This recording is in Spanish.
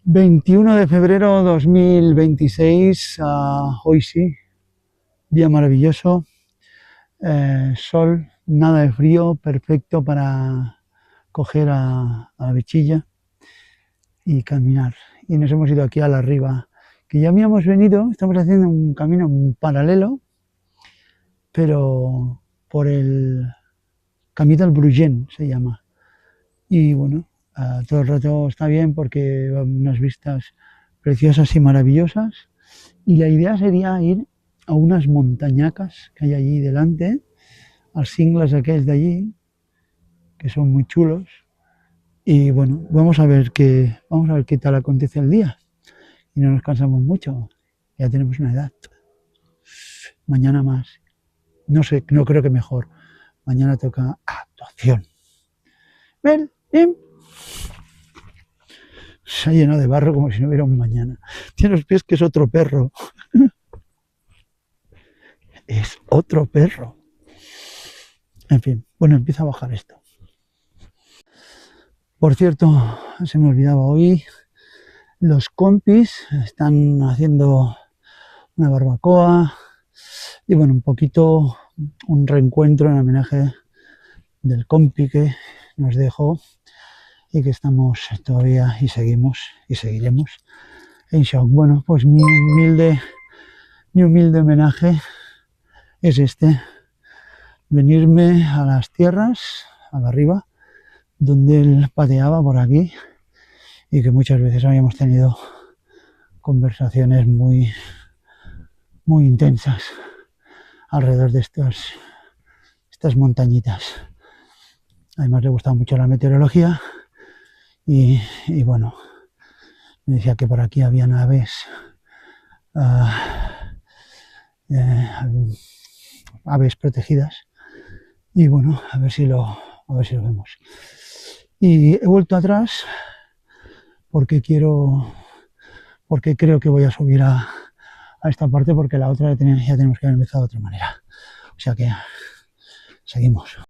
21 de febrero 2026, hoy sí, día maravilloso, sol, nada de frío, perfecto para coger a la bichilla y caminar. Y nos hemos ido aquí a la Riba, que ya habíamos venido, estamos haciendo un camino paralelo, pero por el Camí del Brugent se llama. Y bueno, todo el rato está bien porque unas vistas preciosas y maravillosas. Y la idea sería ir a unas montañacas que hay allí delante, als cingles aquells de allí, que son muy chulos. Y bueno, vamos a ver qué tal acontece el día. Y no nos cansamos mucho, ya tenemos una edad. Mañana más. No sé, no creo que mejor. Mañana toca actuación. Ven, ven. Se ha llenado de barro como si no hubiera un mañana. Tiene los pies que es otro perro. Es otro perro. En fin, bueno, empieza a bajar esto. Por cierto, se me olvidaba hoy, los compis están haciendo una barbacoa y bueno, un poquito un reencuentro en homenaje del compi que nos dejó y que estamos todavía y seguimos y seguiremos en shock. Bueno, pues mi humilde homenaje es venirme a las tierras, a la Riba, donde él pateaba por aquí y que muchas veces habíamos tenido conversaciones muy intensas alrededor de estas montañitas. Además le gustaba mucho la meteorología y bueno, me decía que por aquí habían aves, aves protegidas y bueno, a ver si lo vemos. Y he vuelto atrás porque creo que voy a subir a esta parte porque la otra ya tenemos que haber empezado de otra manera. O sea que seguimos.